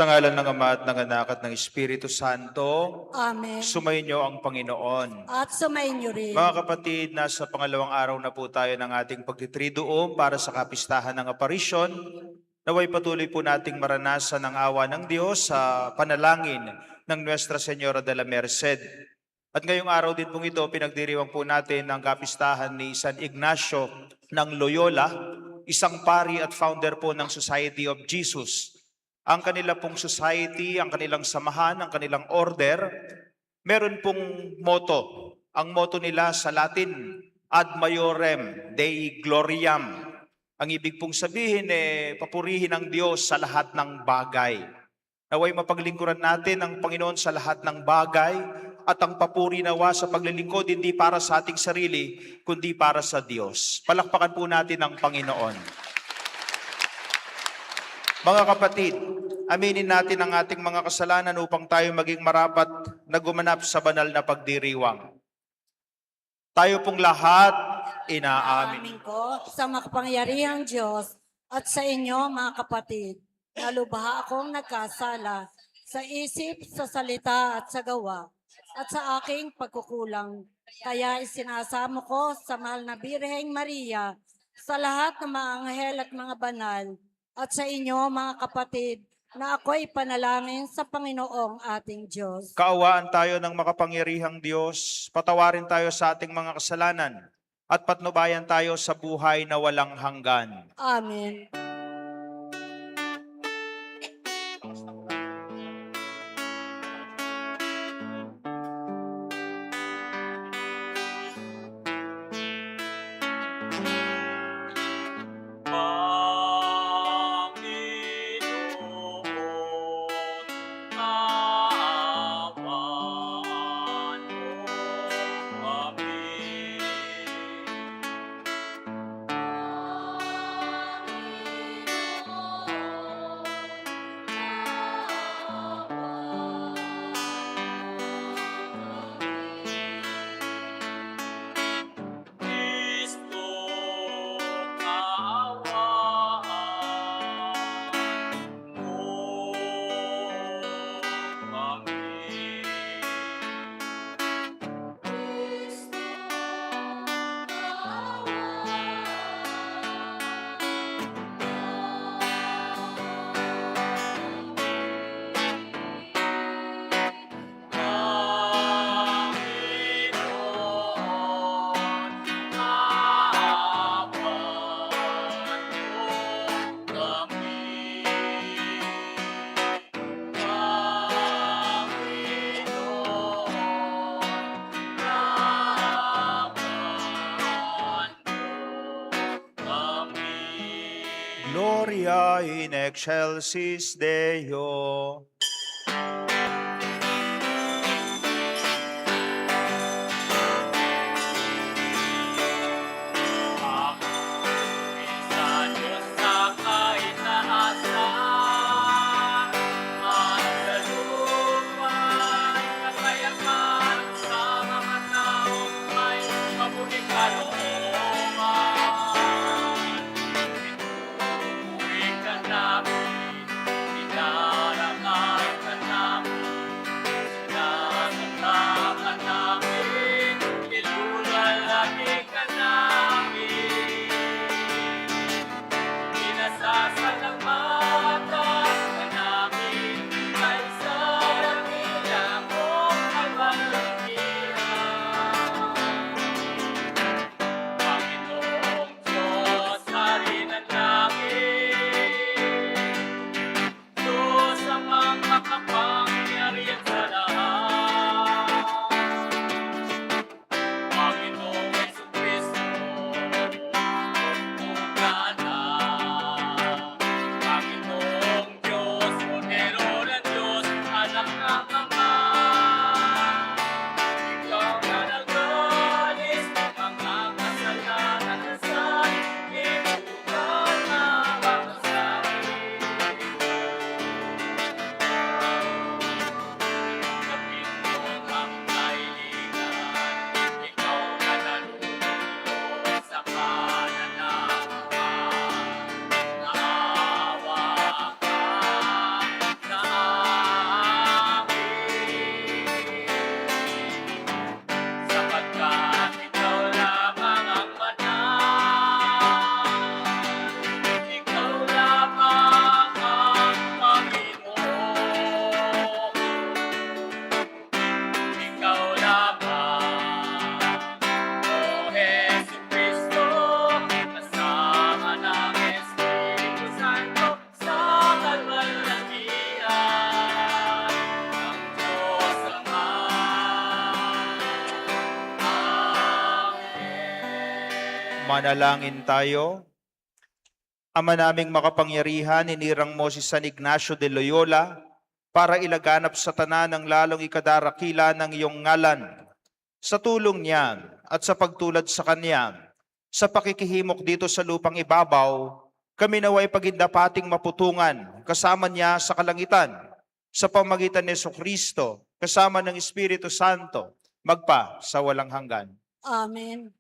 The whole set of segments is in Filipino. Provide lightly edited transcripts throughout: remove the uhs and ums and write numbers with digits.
Sa ngalan ng Ama at ng Anak at ng Espiritu Santo, Amen. sumainyo ang Panginoon. At sumainyo rin. Mga kapatid, nasa pangalawang araw na po tayo ng ating pagtitriduum para sa kapistahan ng aparisyon. Naway patuloy po nating maranasan ang awa ng Diyos sa panalangin ng Nuestra Señora de la Merced. At ngayong araw din pong ito, pinagdiriwang po natin ang kapistahan ni San Ignacio ng Loyola, isang pari at founder po ng Society of Jesus. Ang kanila pong society, ang kanilang samahan, ang kanilang order, meron pong motto. Ang motto nila sa Latin, Ad Maiorem Dei Gloriam. Ang ibig pong sabihin, papurihin ang Diyos sa lahat ng bagay. Naway mapaglingkuran natin ang Panginoon sa lahat ng bagay at ang papuri nawa sa paglilingkod hindi para sa ating sarili, kundi para sa Diyos. Palakpakan po natin ang Panginoon. Mga kapatid, aminin natin ang ating mga kasalanan upang tayo maging marapat na gumanap sa banal na pagdiriwang. Tayo pong lahat inaamin. Amin ko sa makapangyarihang Diyos at sa inyo mga kapatid, na lubha akong nagkasala sa isip, sa salita at sa gawa at sa aking pagkukulang. Kaya isinasamo ko sa mahal na Birheng Maria, sa lahat ng mga anghel at mga banal, at sa inyo mga kapatid, na ako'y panalangin sa Panginoong ating Diyos. Kaawaan tayo ng makapangyarihang Diyos, patawarin tayo sa ating mga kasalanan, at patnubayan tayo sa buhay na walang hanggan. Amen. Gloria in excelsis Deo. Manalangin tayo. Ama naming makapangyarihan, inirang mo si San Ignacio de Loyola para ilaganap sa tanan ng lalong ikadarakila ng iyong ngalan. Sa tulong niya at sa pagtulad sa kanya, sa pakikihimok dito sa lupang ibabaw, kami naway pagindapating maputungan kasama niya sa kalangitan, sa pamagitan ni Jesucristo, kasama ng Espiritu Santo, magpa sa walang hanggan. Amen.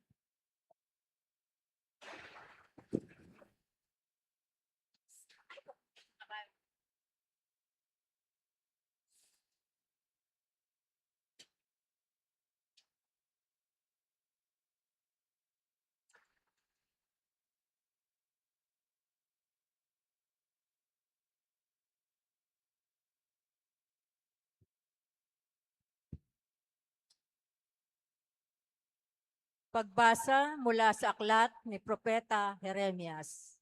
Pagbasa mula sa aklat ni Propeta Jeremias.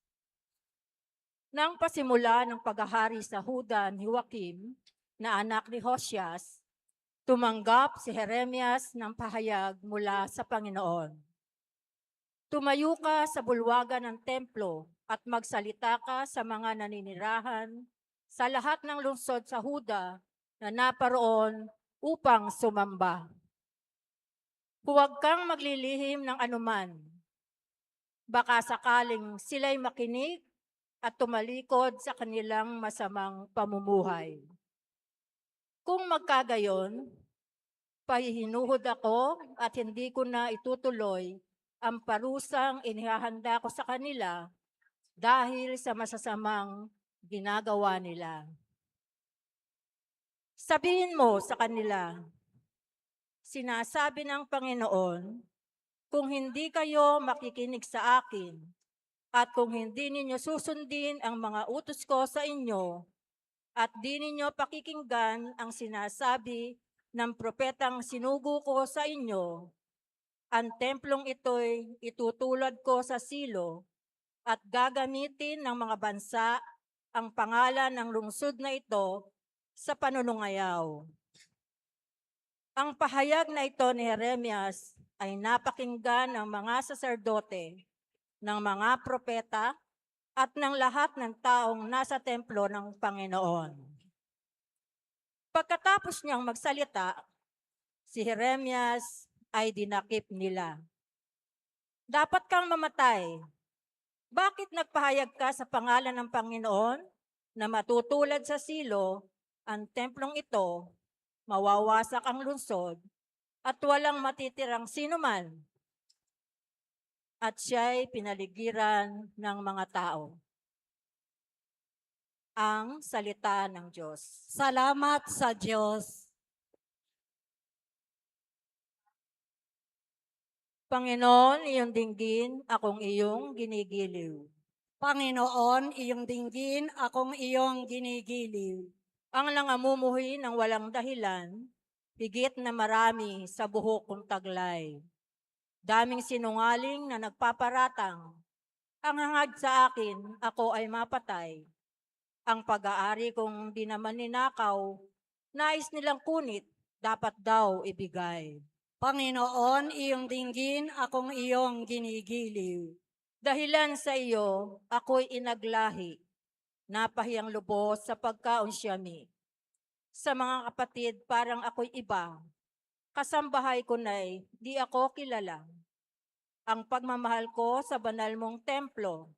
Nang pasimula ng paghahari sa Huda ni Joaquim, na anak ni Hosias, tumanggap si Jeremias ng pahayag mula sa Panginoon. Tumayo ka sa bulwagan ng templo at magsalita ka sa mga naninirahan sa lahat ng lungsod sa Huda na naparoon upang sumamba. Huwag kang maglilihim ng anuman. Baka sakaling sila'y makinig at tumalikod sa kanilang masamang pamumuhay. Kung magkagayon, pahihinuhod ako at hindi ko na itutuloy ang parusang inihahanda ko sa kanila dahil sa masasamang ginagawa nila. Sabihin mo sa kanila, sinasabi ng Panginoon, kung hindi kayo makikinig sa akin at kung hindi ninyo susundin ang mga utos ko sa inyo at di ninyo pakikinggan ang sinasabi ng propetang sinugo ko sa inyo, ang templong ito'y itutulad ko sa silo at gagamitin ng mga bansa ang pangalan ng lungsod na ito sa panunungayaw. Ang pahayag na ito ni Jeremias ay napakinggan ng mga saserdote, ng mga propeta, at ng lahat ng taong nasa templo ng Panginoon. Pagkatapos niyang magsalita, si Jeremias ay dinakip nila. Dapat kang mamatay. Bakit nagpahayag ka sa pangalan ng Panginoon na matutulad sa silo ang templong ito, mawawasak ang lungsod, at walang matitirang sinuman? At siya'y pinaligiran ng mga tao. Ang salita ng Diyos. Salamat sa Diyos. Panginoon, iyong dinggin, akong iyong ginigiliw. Panginoon, iyong dinggin, akong iyong ginigiliw. Ang nangamumuhi ng walang dahilan, higit na marami sa buhok kong taglay. Daming sinungaling na nagpaparatang. Ang hangad sa akin, ako ay mapatay. Ang pag-aari kong di naman ninakaw, nais nilang kunit, dapat daw ibigay. Panginoon, iyong dinggin, akong iyong ginigiliw. Dahilan sa iyo, ako'y inaglahi, napahiyang lubos sa pagkaunsyami. Sa mga kapatid, parang ako'y iba. Kasambahay ko na'y di ako kilala. Ang pagmamahal ko sa banal mong templo,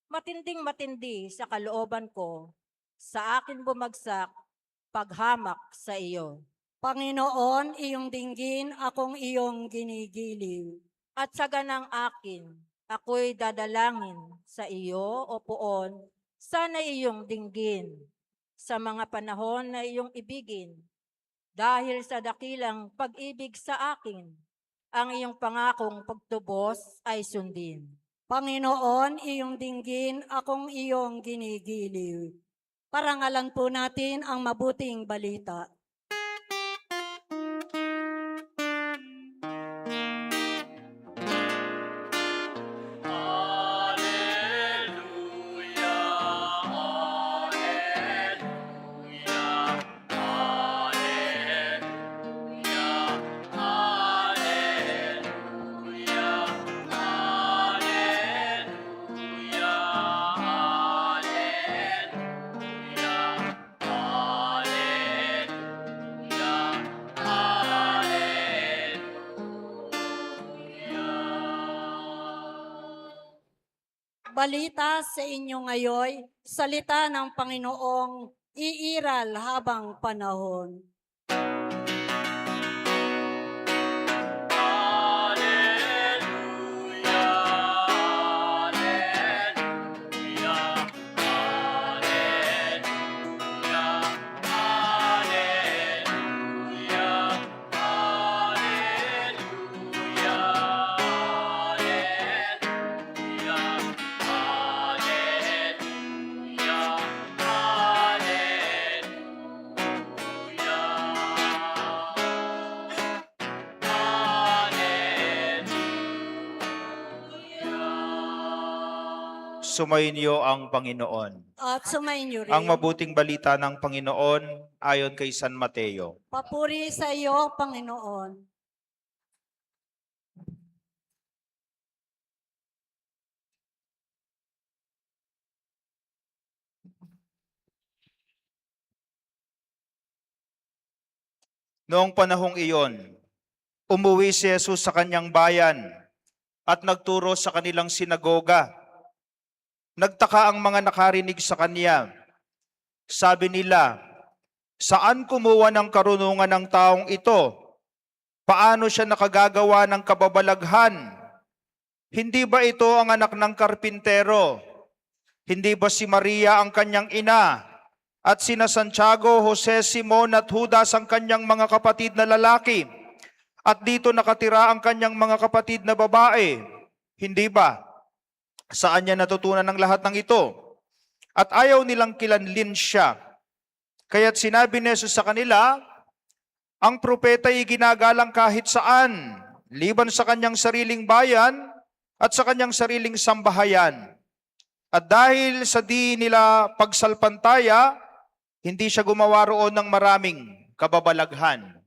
matinding matindi sa kalooban ko, sa akin bumagsak, paghamak sa iyo. Panginoon, iyong dinggin, akong iyong ginigiliw. At sa ganang akin, ako'y dadalangin sa iyo, o poon, sana iyong dinggin sa mga panahon na iyong ibigin. Dahil sa dakilang pag-ibig sa akin, ang iyong pangakong pagtubos ay sundin. Panginoon, iyong dinggin, akong iyong ginigiliw. Parangalan po natin ang mabuting balita. balita sa inyo ngayon, salita ng Panginoong iiral habang panahon. Sumainyo ang Panginoon. At sumainyo rin. Ang mabuting balita ng Panginoon ayon kay San Mateo. Papuri sa iyo, Panginoon. Noong panahong iyon, umuwi si Jesus sa kanyang bayan at nagturo sa kanilang sinagoga. Nagtaka ang mga nakarinig sa kanya. Sabi nila, "Saan kumuha ng karunungan ng taong ito? Paano siya nakagagawa ng kababalaghan? Hindi ba ito ang anak ng karpintero? Hindi ba si Maria ang kanyang ina? At sina Santiago, Jose, Simon at Judas ang kanyang mga kapatid na lalaki? At dito nakatira ang kanyang mga kapatid na babae? Hindi ba? Saan niya natutunan ng lahat ng ito?" At ayaw nilang kilanlin siya. Kaya't sinabi ni Jesus sa kanila, "Ang propeta ay ginagalang kahit saan, liban sa kanyang sariling bayan at sa kanyang sariling sambahayan. At dahil sa di nila pagsalpantaya, hindi siya gumawa roon ng maraming kababalaghan."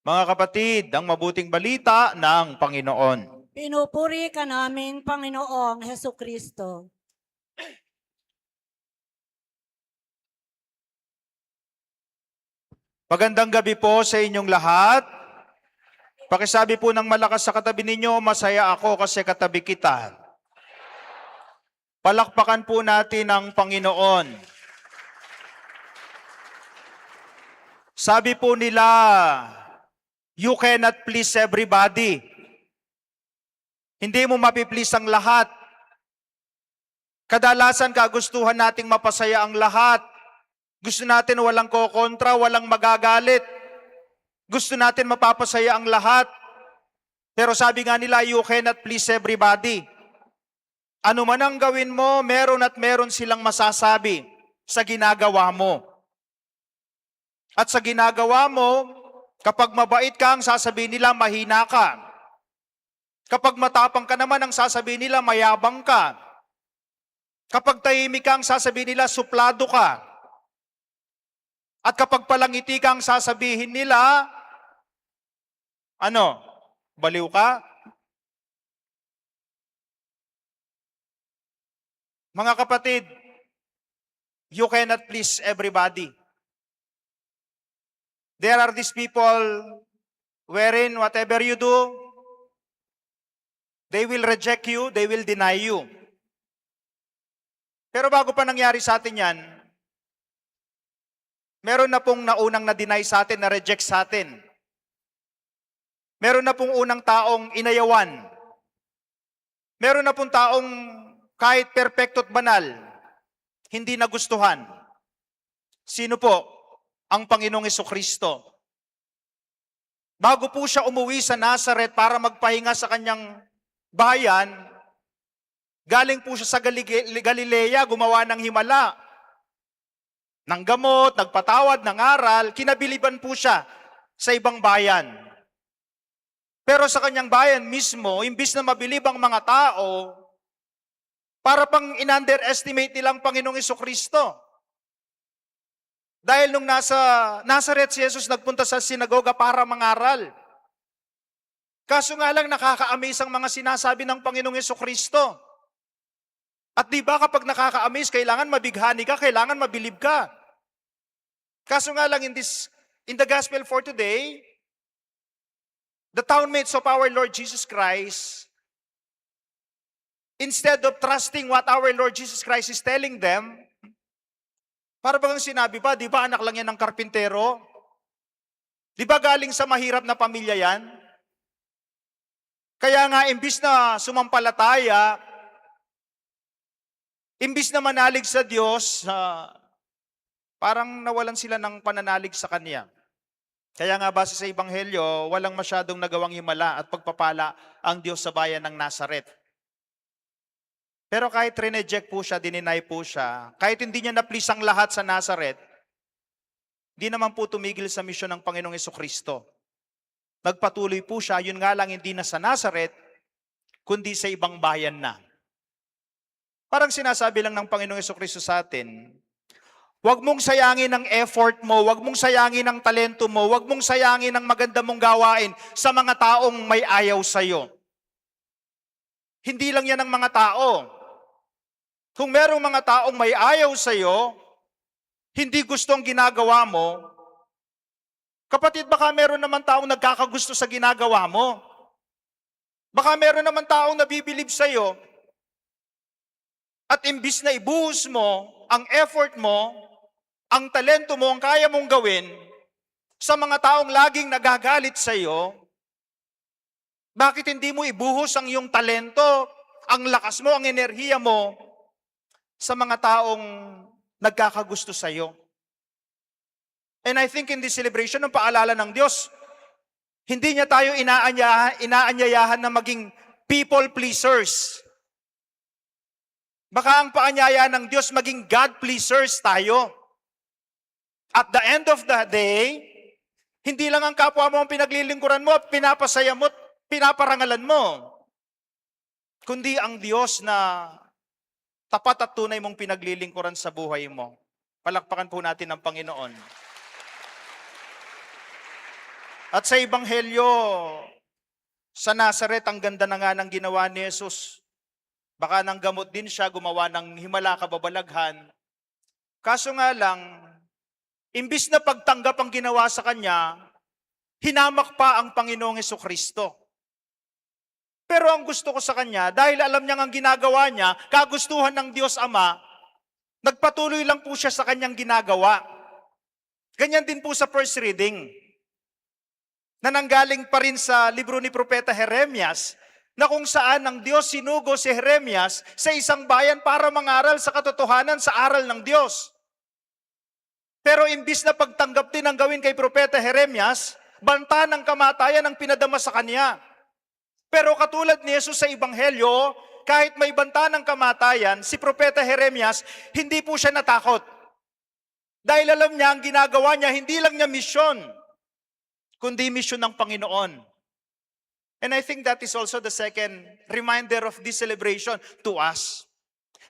Mga kapatid, ang mabuting balita ng Panginoon. Pinupuri ka namin, Panginoong Hesukristo. Magandang gabi po sa inyong lahat. Pakisabi po ng malakas sa katabi ninyo, "Masaya ako kasi katabi kita." Palakpakan po natin ang Panginoon. Sabi po nila, you cannot please everybody. Hindi mo mapiplease ang lahat. Kadalasan kagustuhan nating mapasaya ang lahat. Gusto natin walang kokontra, walang magagalit. Gusto natin mapapasaya ang lahat. Pero sabi nga nila, you cannot please everybody. Ano man ang gawin mo, meron at meron silang masasabi sa ginagawa mo. At sa ginagawa mo, kapag mabait ka, ang sasabihin nila, mahina ka. Kapag matapang ka naman, ang sasabihin nila, mayabang ka. Kapag tahimik ka, ang sasabihin nila, suplado ka. At kapag palangiti ka, ang sasabihin nila, ano, baliw ka? Mga kapatid, you cannot please everybody. There are these people wherein whatever you do, they will reject you, they will deny you. Pero bago pa nangyari sa atin yan, meron na pong naunang na-deny sa atin, na-reject sa atin. Meron na pong unang taong inayawan. Meron na pong taong kahit perpekto at banal, hindi nagustuhan. Sino po? Ang Panginoong Hesukristo. Bago po siya umuwi sa Nazaret para magpahinga sa kanyang bayan, galing po siya sa Galilea, gumawa ng himala, ng gamot, nagpatawad, ng aral, kinabiliban po siya sa ibang bayan. Pero sa kanyang bayan mismo, imbis na mabilib ang mga tao, para pang in-underestimate nilang Panginoong Hesukristo. Dahil nung nasa Nazareth si Jesus, nagpunta sa sinagoga para mangaral. Kaso nga lang nakaka-amaze ang mga sinasabi ng Panginoong Hesukristo. At di ba kapag nakaka-amaze, kailangan mabighani ka, kailangan mabilib ka. Kaso nga lang in the gospel for today, the townmates of our Lord Jesus Christ instead of trusting what our Lord Jesus Christ is telling them, para bagang sinabi pa, di ba anak lang yan ng karpintero? Di ba galing sa mahirap na pamilya yan? Kaya nga, imbis na sumampalataya, imbis na manalig sa Diyos, parang nawalan sila ng pananalig sa Kanya. Kaya nga base sa Ebanghelyo, walang masyadong nagawang himala at pagpapala ang Diyos sa bayan ng Nazaret. Pero kahit rineject po siya, dininay po siya, kahit hindi niya na-please ang lahat sa Nazaret, di naman po tumigil sa misyon ng Panginoong Jesucristo. Nagpatuloy po siya, yun nga lang hindi na sa Nazaret, kundi sa ibang bayan na. Parang sinasabi lang ng Panginoong Jesucristo sa atin, huwag mong sayangin ang effort mo, huwag mong sayangin ang talento mo, huwag mong sayangin ang maganda mong gawain sa mga taong may ayaw sa'yo. Hindi lang yan ang mga tao. Kung merong mga taong may ayaw sa'yo, hindi gusto ang ginagawa mo, kapatid, baka meron naman taong nagkakagusto sa ginagawa mo. Baka meron naman taong nabibilib sa'yo, at imbis na ibuhos mo ang effort mo, ang talento mo, ang kaya mong gawin sa mga taong laging nagagalit sa iyo, bakit hindi mo ibuhos ang iyong talento, ang lakas mo, ang enerhiya mo sa mga taong nagkakagusto sa iyo? And I think in this celebration, ng paalala ng Diyos, hindi niya tayo inaanyayahan na maging people pleasers. Baka ang paanyaya ng Diyos, maging God pleasers tayo. At the end of the day, hindi lang ang kapwa mo ang pinaglilingkuran mo at pinapasaya mo at pinaparangalan mo, kundi ang Diyos na tapat at tunay mong pinaglilingkuran sa buhay mo. Palakpakan po natin ang Panginoon. At sa Ebanghelyo, sa Nazaret, ang ganda na nga ng ginawa ni Jesus. Baka nang gamot din siya, gumawa ng himala kababalaghan. Kaso nga lang, imbis na pagtanggap ang ginawa sa kanya, hinamak pa ang Panginoong Jesucristo. Pero ang gusto ko sa kanya, dahil alam niya ang ginagawa niya, kagustuhan ng Diyos Ama, nagpatuloy lang po siya sa kanyang ginagawa. Ganyan din po sa first reading, na nanggaling pa rin sa libro ni Propeta Jeremias, na kung saan ang Diyos sinugo si Jeremias sa isang bayan para mangaral sa katotohanan sa aral ng Diyos. Pero imbis na pagtanggap din ang gawin kay Propeta Jeremias, banta ng kamatayan ang pinadama sa kanya. Pero katulad ni Jesus sa Ebanghelyo, kahit may banta ng kamatayan, si Propeta Jeremias, hindi po siya natakot. Dahil alam niya, ang ginagawa niya, hindi lang niya misyon, kundi misyon ng Panginoon. And I think that is also the second reminder of this celebration to us.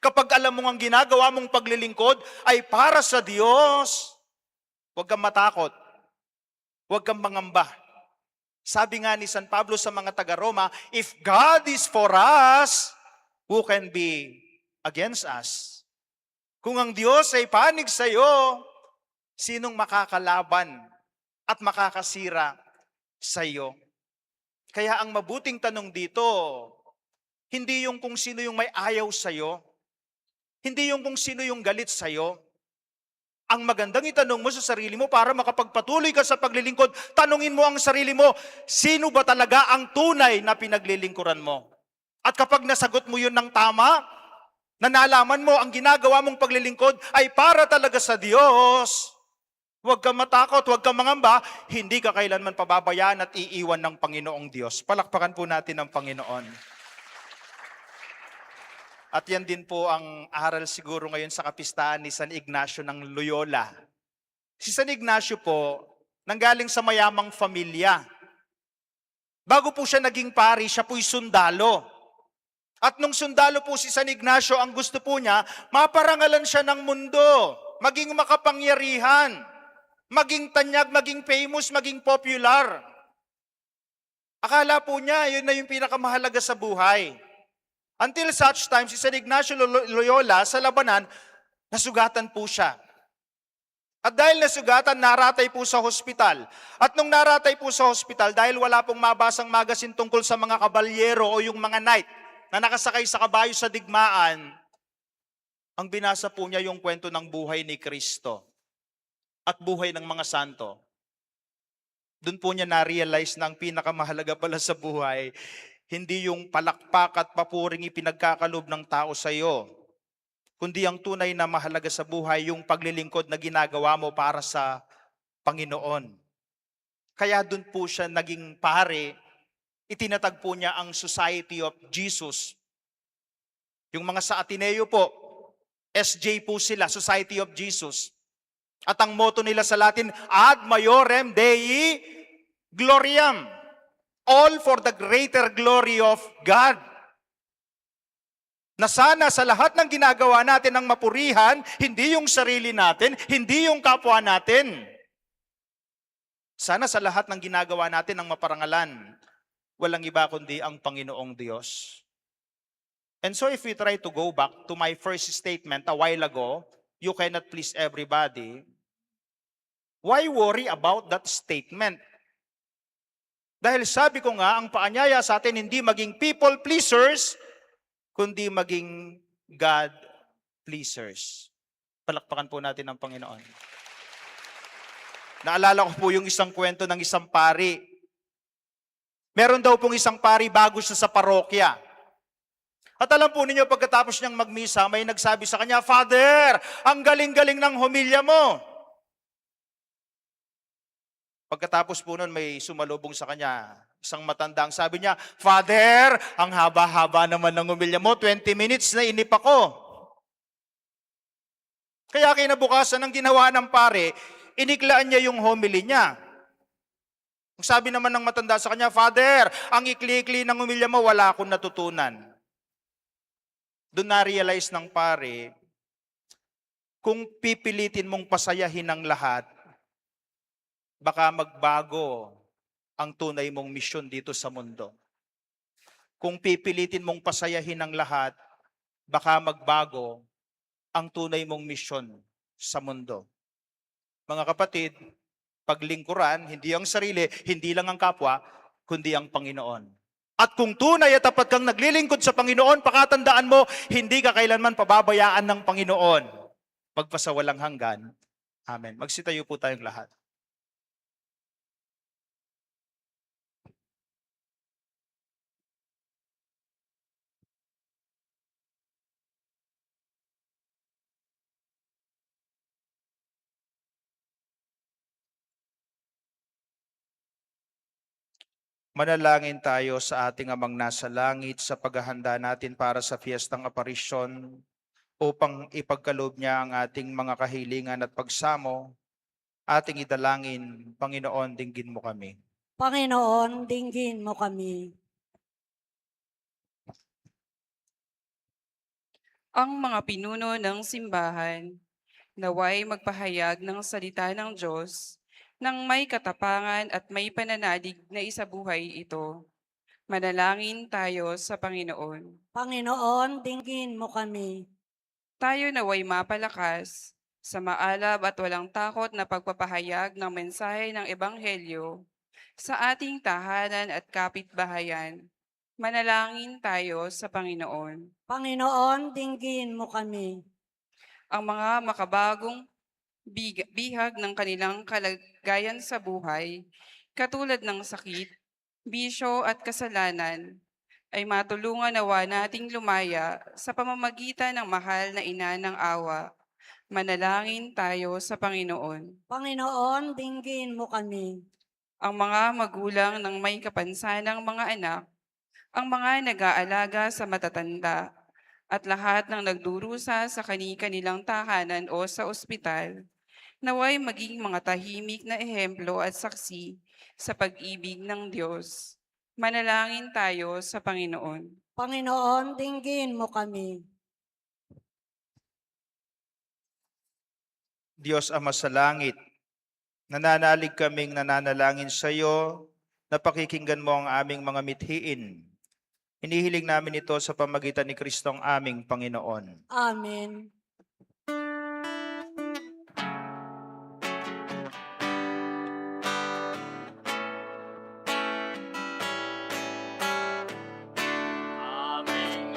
Kapag alam mo ang ginagawa mong paglilingkod ay para sa Diyos, huwag kang matakot, huwag kang mangamba. Sabi nga ni San Pablo sa mga taga-Roma, if God is for us, who can be against us? Kung ang Diyos ay panig sa iyo, sinong makakalaban at makakasira sa iyo? Kaya ang mabuting tanong dito, hindi yung kung sino yung may ayaw sa iyo, hindi yung kung sino yung galit sa iyo. Ang magandang itanong mo sa sarili mo para makapagpatuloy ka sa paglilingkod, tanungin mo ang sarili mo, sino ba talaga ang tunay na pinaglilingkuran mo? At kapag nasagot mo yun ng tama, na nalaman mo ang ginagawa mong paglilingkod ay para talaga sa Diyos, huwag kang matakot, huwag kang mangamba, hindi ka kailanman pababayaan at iiwan ng Panginoong Diyos. Palakpakan po natin ang Panginoon. At yan din po ang aral siguro ngayon sa kapistahan ni San Ignacio ng Loyola. Si San Ignacio po, nanggaling sa mayamang pamilya. Bago po siya naging pari, siya po'y sundalo. At nung sundalo po si San Ignacio, ang gusto po niya, maparangalan siya ng mundo, maging makapangyarihan, maging tanyag, maging famous, maging popular. Akala po niya, yun na yung pinakamahalaga sa buhay. Until such time, si San Ignacio Loyola sa labanan, nasugatan po siya. At dahil nasugatan, naratay po sa hospital. At nung naratay po sa hospital, dahil wala pong mabasang magasin tungkol sa mga kabalyero o yung mga knight, na nakasakay sa kabayo sa digmaan, ang binasa po niya yung kwento ng buhay ni Kristo at buhay ng mga santo. Doon po niya na-realize na ang pinakamahalaga pala sa buhay, hindi yung palakpak at papuring ipinagkakalob ng tao sa iyo, kundi ang tunay na mahalaga sa buhay, yung paglilingkod na ginagawa mo para sa Panginoon. Kaya doon po siya naging pare, itinatag po niya ang Society of Jesus. Yung mga sa Ateneo po, SJ po sila, Society of Jesus. At ang motto nila sa Latin, Ad Maiorem Dei Gloriam. All for the greater glory of God. Na sana sa lahat ng ginagawa natin ang mapurihan, hindi yung sarili natin, hindi yung kapwa natin. Sana sa lahat ng ginagawa natin ang maparangalan, walang iba kundi ang Panginoong Diyos. And so if we try to go back to my first statement a while ago, you cannot please everybody, why worry about that statement? Dahil sabi ko nga, ang paanyaya sa atin hindi maging people pleasers, kundi maging God pleasers. Palakpakan po natin ang Panginoon. Naalala ko po yung isang kwento ng isang pari. Meron daw pong isang pari bago siya sa parokya. At alam po ninyo, pagkatapos niyang magmisa, may nagsabi sa kanya, Father, ang galing-galing ng homilya mo. Pagkatapos po nun, may sumalubong sa kanya, isang matandang sabi niya, Father, ang haba-haba naman ng homilya mo, 20 minutes na inip ako. Kaya kinabukasan ng ginawa ng pare, iniklaan niya yung homily niya. Ang sabi naman ng matanda sa kanya, Father, ang ikli-ikli ng homilya mo, wala akong natutunan. Doon na-realize ng pare, kung pipilitin mong pasayahin ang lahat, baka magbago ang tunay mong misyon dito sa mundo. Kung pipilitin mong pasayahin ang lahat, baka magbago ang tunay mong misyon sa mundo. Mga kapatid, paglingkuran, hindi ang sarili, hindi lang ang kapwa, kundi ang Panginoon. At kung tunay at tapat kang naglilingkod sa Panginoon, pakatandaan mo, hindi ka kailanman pababayaan ng Panginoon. Magpasawalang hanggan. Amen. Magsitayo po tayong lahat. Manalangin tayo sa ating Amang nasa langit sa paghahanda natin para sa Fiestang Aparisyon upang ipagkaloob niya ang ating mga kahilingan at pagsamo. Ating idalangin, Panginoon, dinggin mo kami. Panginoon, dinggin mo kami. Ang mga pinuno ng simbahan, naway magpahayag ng salita ng Diyos nang may katapangan at may pananalig na isabuhay ito. Manalangin tayo sa Panginoon. Panginoon, dinggin mo kami. Tayo naway mapalakas sa maalab at walang takot na pagpapahayag ng mensahe ng Ebanghelyo sa ating tahanan at kapitbahayan. Manalangin tayo sa Panginoon. Panginoon, dinggin mo kami. Ang mga makabagong bihag ng kanilang kalagayan sa buhay, katulad ng sakit, bisyo at kasalanan, ay matulungan nawa nating lumaya sa pamamagitan ng mahal na ina ng awa. Manalangin tayo sa Panginoon. Panginoon, dinggin mo kami. Ang mga magulang ng may kapansanang mga anak, ang mga nag-aalaga sa matatanda, at lahat ng nagdurusa sa kani-kanilang tahanan o sa ospital, naway maging mga tahimik na ehemplo at saksi sa pag-ibig ng Diyos. Manalangin tayo sa Panginoon. Panginoon, dinggin mo kami. Diyos Ama sa langit, nananalig kaming nananalangin sa iyo na pakikinggan mo ang aming mga mithiin. Hinihiling namin ito sa pamagitan ni Kristong aming Panginoon. Amen. Aming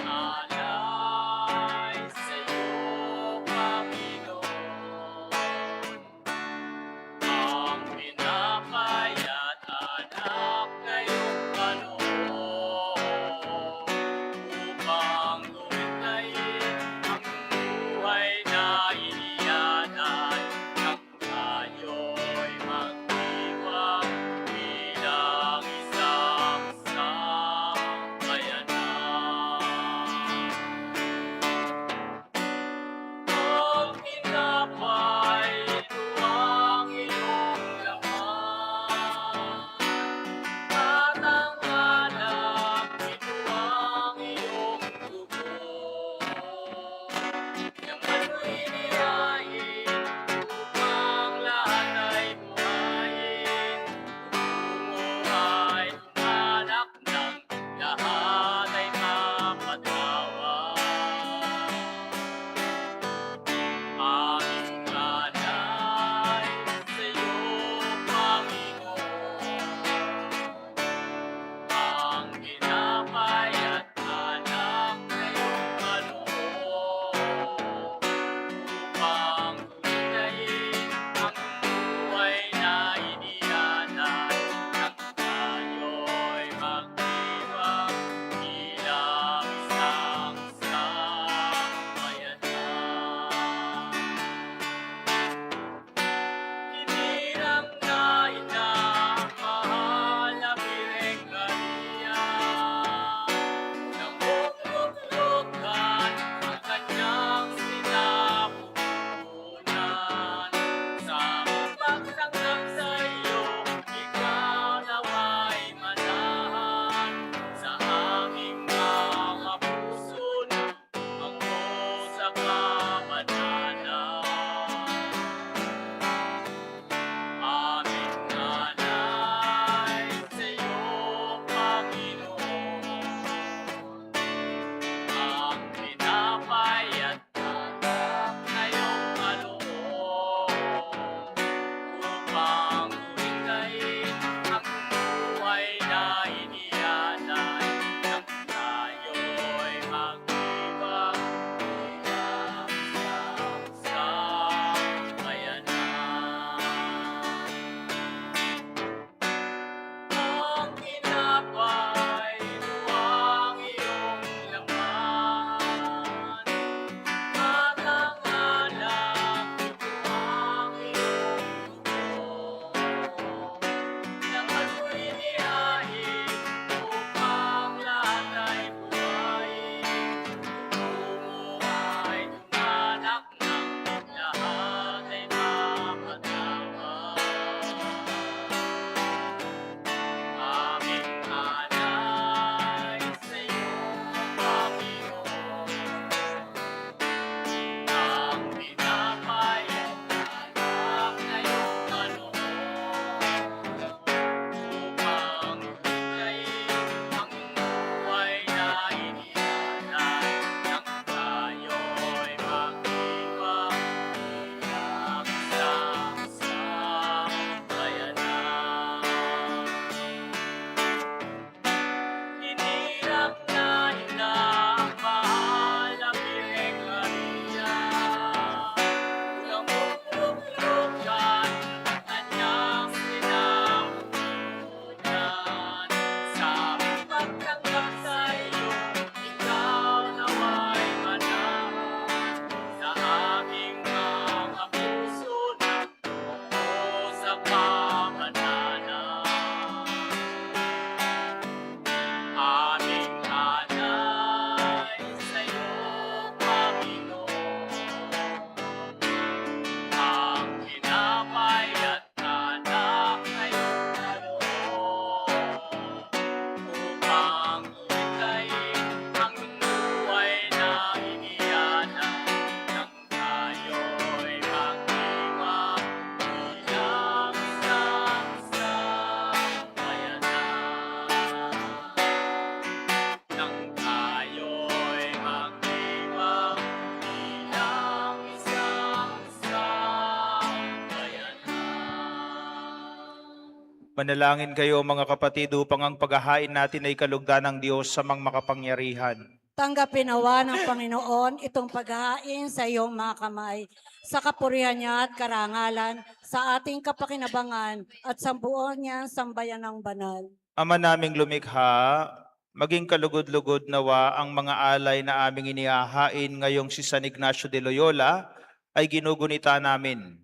Manalangin kayo mga kapatid upang ang paghahain natin ay kalugdan ng Diyos sa mga makapangyarihan. Tanggapin nawa ng Panginoon itong paghahain sa iyong mga kamay, sa kapurihan niya at karangalan, sa ating kapakinabangan at sa buong niyang sambayan ng banal. Ama naming lumikha, maging kalugod-lugod nawa ang mga alay na aming inihahain ngayong si San Ignacio de Loyola ay ginugunita namin.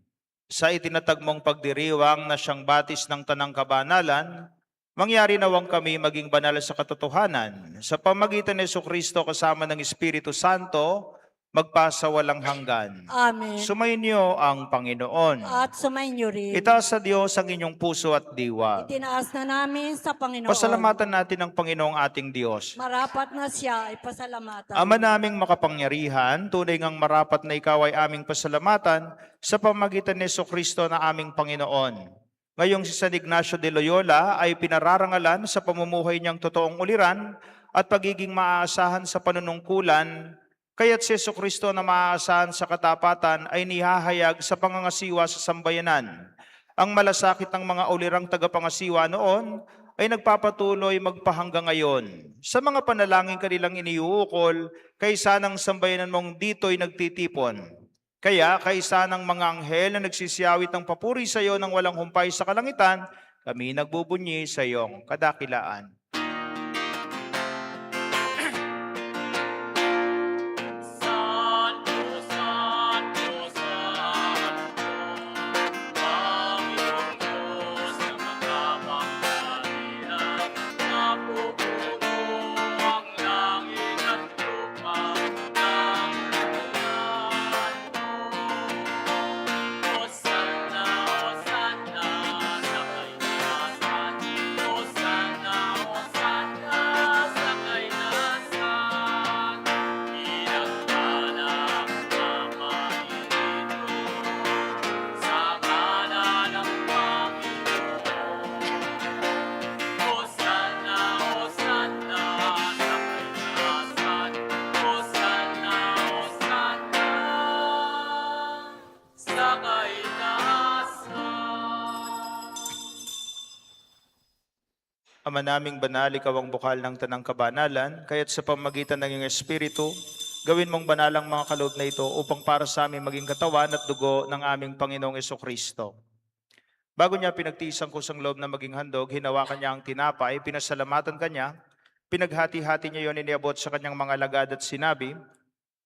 Sa itinatag mong pagdiriwang na siyang batis ng tanang kabanalan, mangyari nawang kami maging banal sa katotohanan. Sa pamagitan ni Jesucristo kasama ng Espiritu Santo, magpasa walang hanggan. Amen. Sumainyo ang Panginoon. At sumainyo rin. Itaas sa Diyos ang inyong puso at diwa. Itinaas na namin sa Panginoon. Pasalamatan natin ang Panginoong ating Diyos. Marapat na siya ay pasalamatan. Ama naming makapangyarihan, tunay ngang marapat na ikaw ay aming pasalamatan sa pamagitan ni Jesucristo na aming Panginoon. Ngayong si San Ignacio de Loyola ay pinararangalan sa pamumuhay niyang totoong uliran at pagiging maaasahan sa panunungkulan, kaya't si Jesucristo na maaasahan sa katapatan ay nihahayag sa pangangasiwa sa sambayanan. Ang malasakit ng mga ulirang tagapangasiwa noon ay nagpapatuloy magpahanggang ngayon. Sa mga panalangin kanilang iniuukol, kaysa ng sambayanan mong dito'y nagtitipon. Kaya kaysa ng mga anghel na nagsisiyawit ng papuri sa iyo ng walang humpay sa kalangitan, kami nagbubunyi sa iyong kadakilaan. Ama naming banal, ikaw ang bukal ng tanang kabanalan, kaya't sa pamagitan ng iyong Espiritu, gawin mong banalang mga kaloob na ito upang para sa amin maging katawan at dugo ng aming Panginoong Jesucristo. Bago niya pinagtiis ang kusang loob na maging handog, hinawakan niya ang tinapay, pinasalamatan kanya, pinaghati-hati niya yon, iniabot sa kanyang mga lagad at sinabi,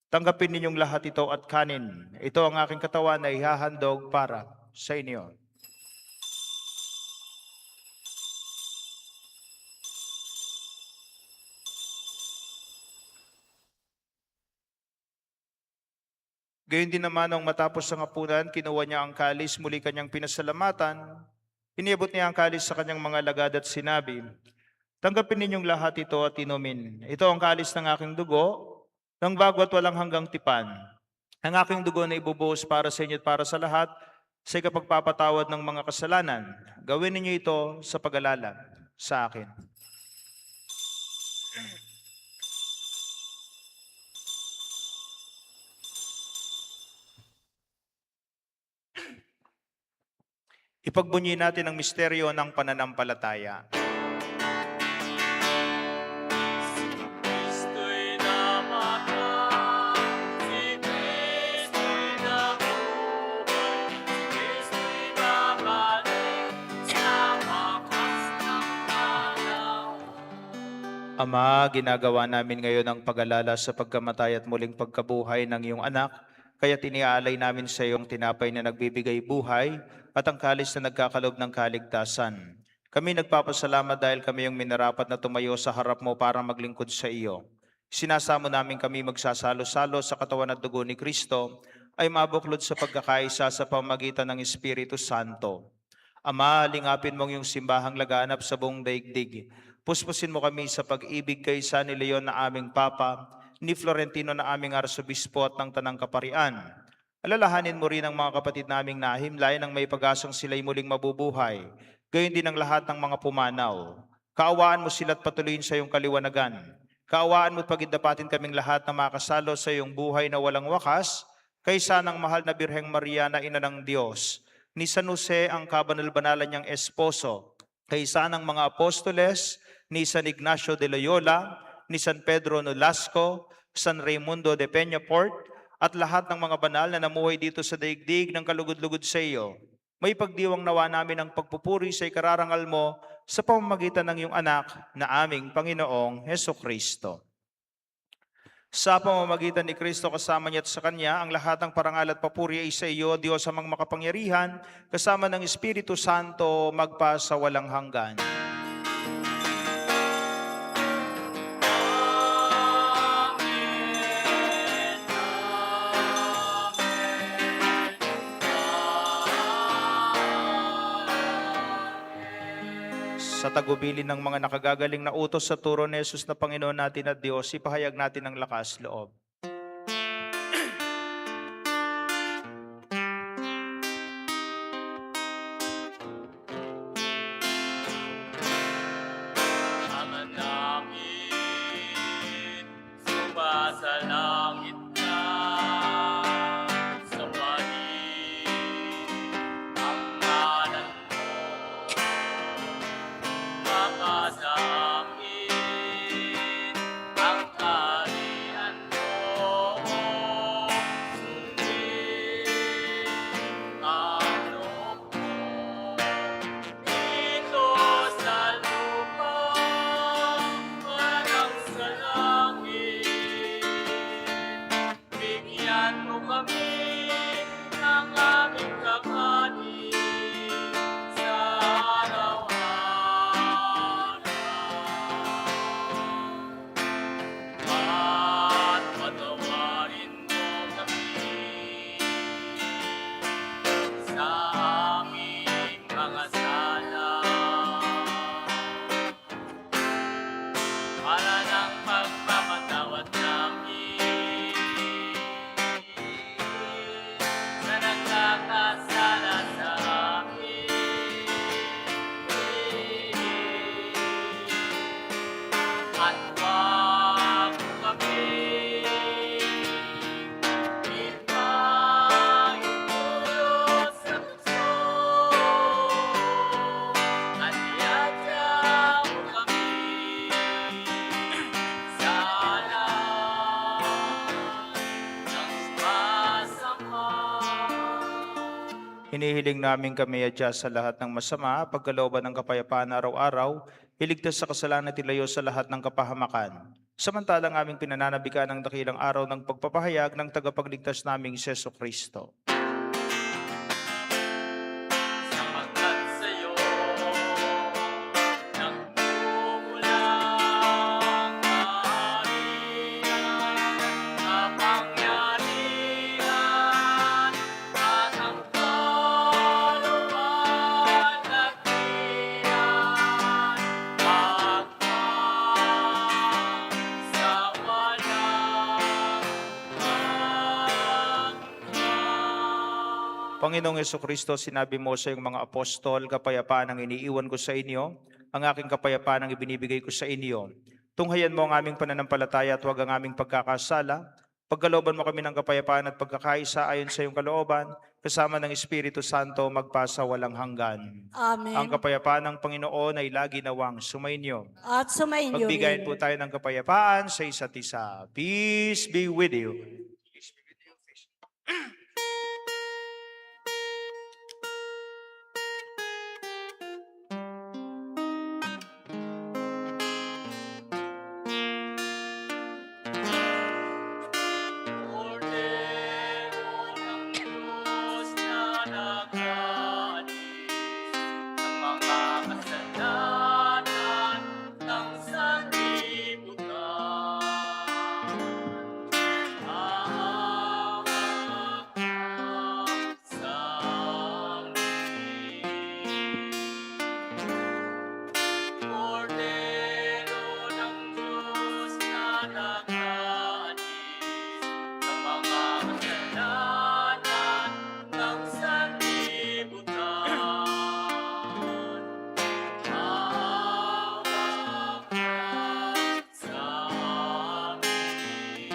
tanggapin ninyong lahat ito at kanin. Ito ang aking katawan na ihahandog para sa inyo. Gayon din naman nung matapos ang hapunan, kinuha niya ang kalis, muli kanyang pinasalamatan. Iniabot niya ang kalis sa kanyang mga lagad at sinabi, tanggapin ninyong lahat ito at inumin. Ito ang kalis ng aking dugo, ng bago at walang hanggang tipan. Ang aking dugo na ibubuhos para sa inyo at para sa lahat, sa ikapagpapatawad ng mga kasalanan. Gawin ninyo ito sa pag-alala sa akin. Ipagbunyi natin ang misteryo ng pananampalataya. Ama, ginagawa namin ngayon ang pag-alala sa pagkamatay at muling pagkabuhay ng iyong anak, kaya tiniaalay namin sa iyong tinapay na nagbibigay buhay at ang kalis na nagkakalob ng kaligtasan. Kami nagpapasalamat dahil kami yung minarapat na tumayo sa harap mo para maglingkod sa iyo. Sinasamo namin kami magsasalo-salo sa katawan at dugo ni Kristo ay mabuklod sa pagkakaisa sa pamagitan ng Espiritu Santo. Ama, lingapin mong yung simbahang laganap sa buong daigdig. Puspusin mo kami sa pag-ibig kay San Leon na aming Papa, ni Florentino na aming Arsobispo at ng Tanang Kaparian. Alalahanin mo rin ang mga kapatid naming nahimlay nang may pag-asang sila'y muling mabubuhay. Gayon din ang lahat ng mga pumanaw. Kaawaan mo sila't patuloyin sa iyong kaliwanagan. Kaawaan mo at pagindapatin kaming lahat na makasalo sa iyong buhay na walang wakas, kaysa ng mahal na Birheng Maria na ina ng Diyos, ni San Jose ang kabanal-banalan niyang esposo, kaisa ng mga apostoles, ni San Ignacio de Loyola, ni San Pedro Nolasco, San Raimundo de Peñafort, at lahat ng mga banal na namuhay dito sa daigdig ng kalugod-lugod sa iyo. May pagdiwang nawa namin ang pagpupuri sa ikararangal mo sa pamamagitan ng iyong anak na aming Panginoong Heso Kristo. Sa pamamagitan ni Kristo kasama niya at sa Kanya, ang lahat ng parangal at papuri ay sa iyo, Diyos amang makapangyarihan, kasama ng Espiritu Santo, magpa sa walang hanggan. Sa tagubilin ng mga nakagagaling na utos sa turo ni Jesus na Panginoon natin at Diyos, ipahayag natin ang lakas loob. Ama namin, sumasalangit ka, sambahin ang ngalan mo, makasa amin ang kaharian mo, sundin ang loob mo, dito sa lupa, parang sa langit. Bigyan mo kami ng aming kakanin sa araw-araw. At patawarin mo kami sa aming mga sala, para ng pagpapatawad namin sa nagkakasala sa amin. At wag mo kami ipahintulot sa tukso, at iadya mo kami sa alam ng masama. Hinihiling namin kami adya sa lahat ng masama, pagkalooban ng kapayapaan araw-araw, iligtas sa kasalanan at ilayo sa lahat ng kapahamakan. Samantalang aming pinananabikan ng dakilang araw ng pagpapahayag ng tagapagligtas naming Heso Kristo. Sapagkat sa'yo nagmumulang kaharian, kapangyarihan, at ang kaluwan at tiyan, hanggang sa walang hanggan. Panginoong Heso Kristo, sinabi mo sa iyong mga apostol, kapayapaan ang iniiwan ko sa inyo, ang aking kapayapaan ang ibinibigay ko sa inyo. Tunghayan mo ang aming pananampalataya at huwag ang aming pagkakasala. Pagkalooban mo kami ng kapayapaan at pagkakaisa ayon sa iyong kalooban, kasama ng Espiritu Santo, magpasa walang hanggan. Ang Amen. kapayapaan ng Panginoon ay lagi nawang sumainyo. At sumainyo Magbigayin rin. po tayo ng kapayapaan sa isa't isa. Peace be with you. Kordero ng Diyos na nag-aalis ng mga kasalanan ng sanlibutan. Hawak ka sa amin. Kordero ng Diyos na nag-aalis ng mga kasalanan ng sanlibutan. Hawak ka sa amin.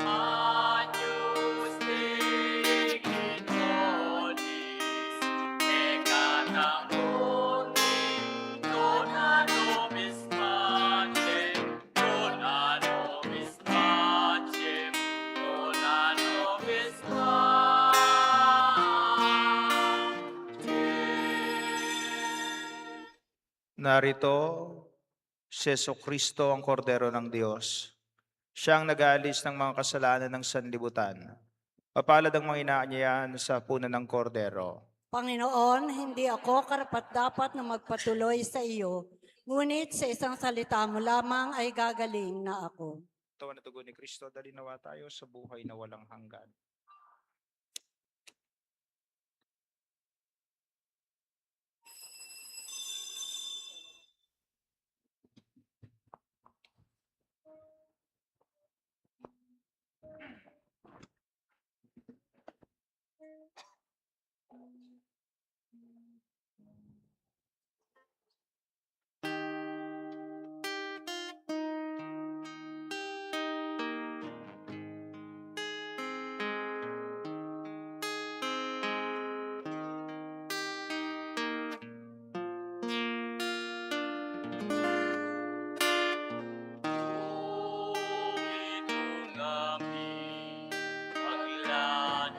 Agnus Dei, Gloris, Narito si Jesucristo ang kordero ng Diyos. Siya ang nag-aalis ng mga kasalanan ng sanlibutan. Mapalad ang mga inaanyayahan sa punan ng kordero. Panginoon, hindi ako karapat-dapat na magpatuloy sa iyo, ngunit sa isang salita mo lamang ay gagaling na ako. Katawan at dugo ni Kristo, dali nawa tayo sa buhay na walang hanggan. Itong aming paglalaya,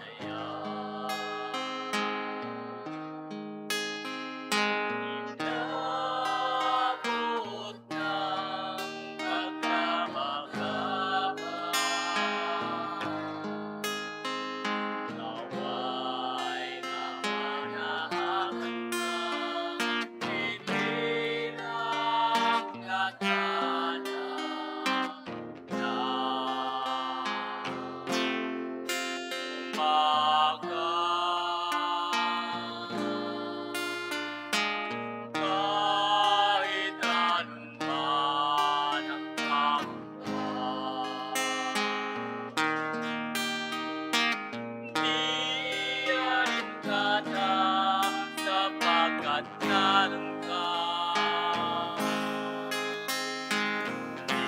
inabot ng pagkamahaba. Naway mamanahakan ng bibirang latana na umaga. Kahit anuman ang kamutan, di alintana sapagkat naroon ka. Di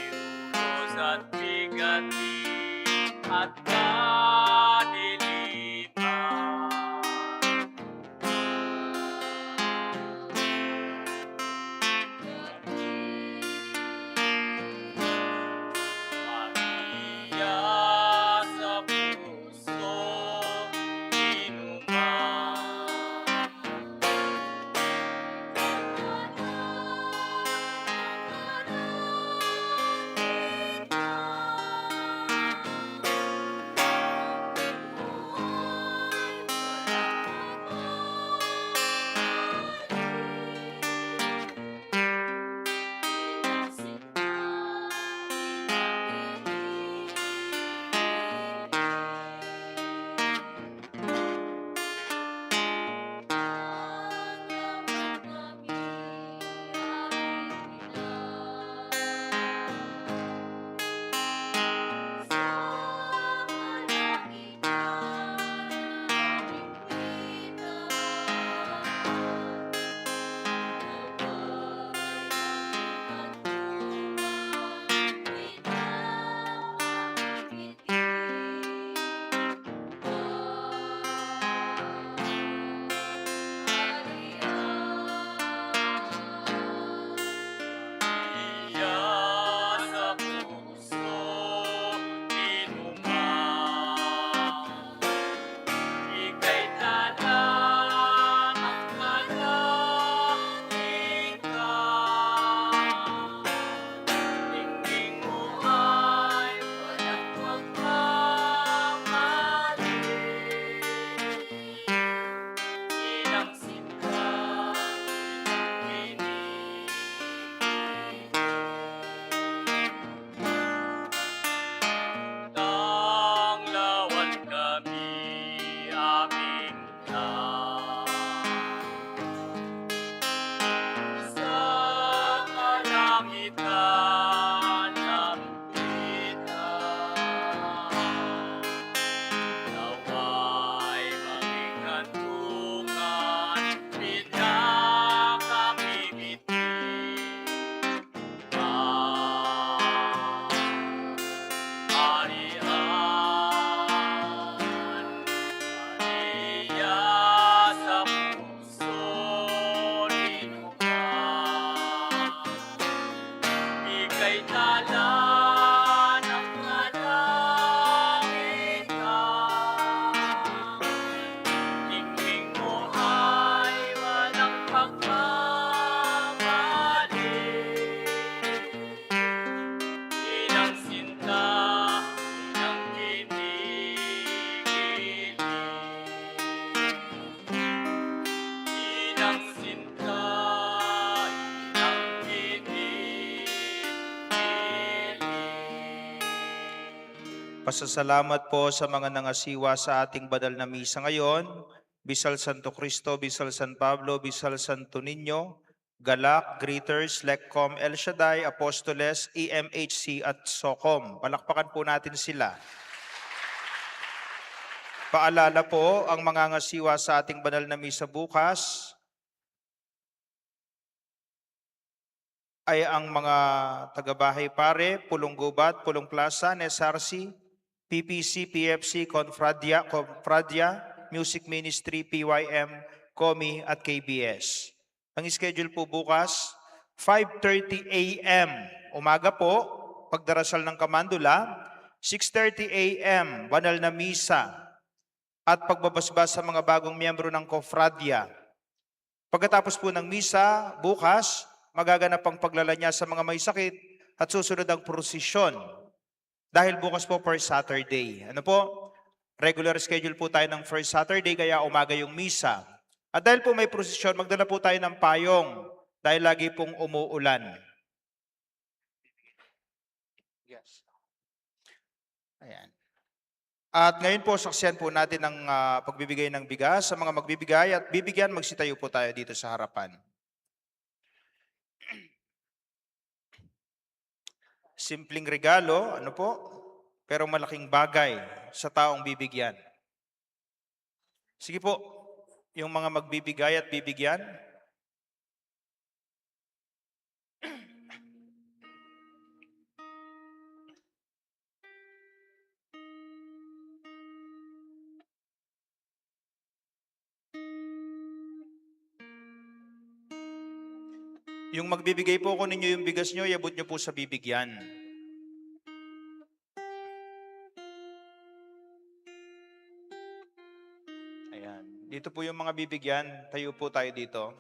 ulos at bigatin at kadiliman. Maria sa puso inuman. Maria sa puso inuman. Ika'y tala ng kalangitan. Tingin mo ay walang pagkamali. Ilang sinta, ilang kinig. Tanglawan kami aming lang sa kalangitan ng kita. Naway maging kantungan, pinakamimitin. Maria sa puso inuman. Ika'y tala ng kalangitan. Tingling mo ay walang pagkamali. Pasasalamat po sa mga nangasiwa sa ating banal na misa ngayon. Bisal Santo Cristo, Bisal San Pablo, Bisal Santo Niño, Galak, Greeters, Lecom, El Shaddai, Apostoles, EMHC at SOCOM. Palakpakan po natin sila. Paalala po ang mga ngasiwa sa ating banal na misa bukas ay ang mga tagabahay pare, Pulong Gubat, Pulong Plaza, NSRC, PPC, PFC, Confradia, Music Ministry, PYM, COMI at KBS. Ang schedule po bukas, 5:30 a.m. umaga po, pagdarasal ng Kamandula, 6:30 a.m. banal na misa at pagbabasbas sa mga bagong miyembro ng Confradia. Pagkatapos po ng misa, bukas, magaganap ang paglalanya sa mga may sakit at susunod ang prosesyon. Dahil bukas po first Saturday. Ano po? Regular schedule po tayo ng first Saturday, kaya umaga yung misa. At dahil po may prosesyon, magdala po tayo ng payong dahil lagi pong umuulan. Yes. Ayan. At ngayon po, saksiyan po natin ang pagbibigay ng bigas sa mga magbibigay at bibigyan, magsitayo po tayo dito sa harapan. Simpleng regalo, ano po? Pero malaking bagay sa taong bibigyan. Sige po, yung mga magbibigay at bibigyan. Yung magbibigay po ko ninyo yung bigas nyo, iabot nyo po sa bibigyan. Ayan. Dito po yung mga bibigyan. Tayo po tayo dito.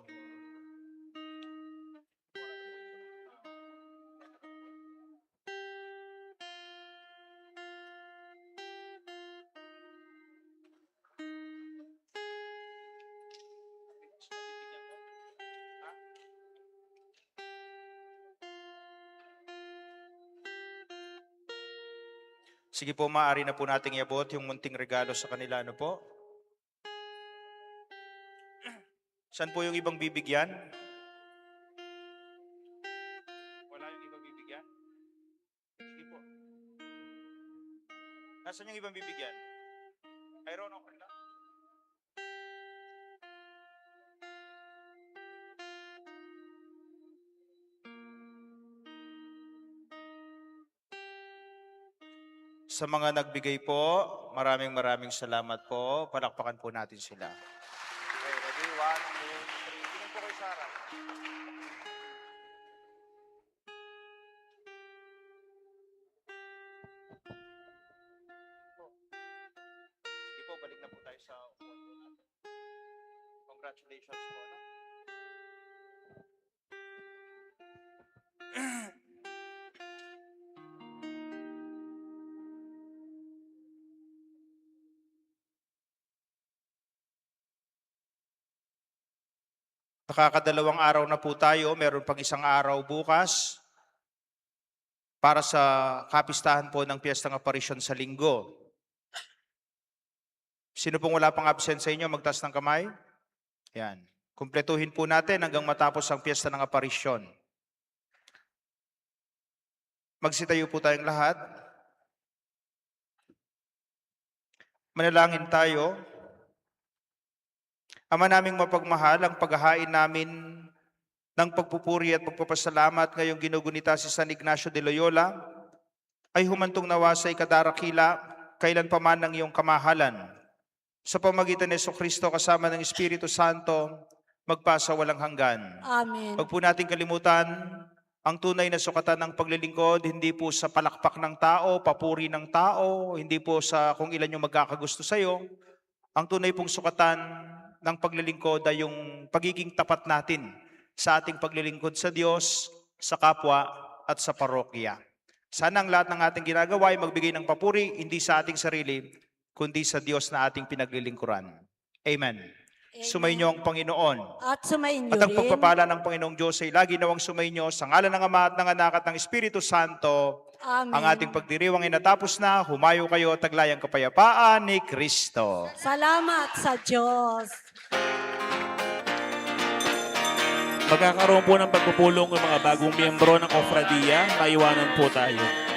Sige po, maaari na po nating iabot yung munting regalo sa kanila. Ano po? Saan po yung ibang bibigyan? Wala yung ibang bibigyan? Sige po. Nasaan yung ibang bibigyan? Mayroon ako na. Sa mga nagbigay po, maraming salamat po. Palakpakan po natin sila. Okay, ready? 1, 2, 3. Tingin po kay Sarah. Sige po, balik na po tayo sa upuan po natin. Congratulations po. No? Nakakadalawang araw na po tayo, meron pang isang araw bukas para sa kapistahan po ng Piyestang Aparisyon sa Linggo. Sino pong wala pang absent sa inyo, magtaas ng kamay? Yan. Kumpletuhin po natin hanggang matapos ang Piyesta ng Aparisyon. Magsitayo po tayong lahat. Manalangin tayo. Ama naming mapagmahal, ang paghahain namin ng pagpupuri at pagpapasalamat ngayong ginugunita si San Ignacio de Loyola ay humantong nawa sa ikadarakila kailan pa man ng iyong kamahalan. Sa pamagitan ni Jesucristo kasama ng Espiritu Santo, magpasa walang hanggan. Amen. Huwag po natin kalimutan ang tunay na sukatan ng paglilingkod, hindi po sa palakpak ng tao, papuri ng tao, hindi po sa kung ilan yung magkakagusto sa iyo. Ang tunay pong sukatan ng paglilingkod ay yung pagiging tapat natin sa ating paglilingkod sa Diyos, sa kapwa at sa parokya. Sana ang lahat ng ating ginagawa ay magbigay ng papuri, hindi sa ating sarili, kundi sa Diyos na ating pinaglilingkuran. Amen. Sumainyo ang Panginoon. At sumainyo At ang rin. pagpapala ng Panginoong Diyos ay lagi nawang sumainyo sa ngalan ng Ama at ng Anak at ng Espiritu Santo. Amen. Ang ating pagdiriwang ay natapos na. Humayo kayo at taglayang kapayapaan ni Kristo. Salamat sa Diyos. Magkakaroon po ng pagpupulong ng mga bagong miyembro ng Kofradiya. Maiwanan po tayo.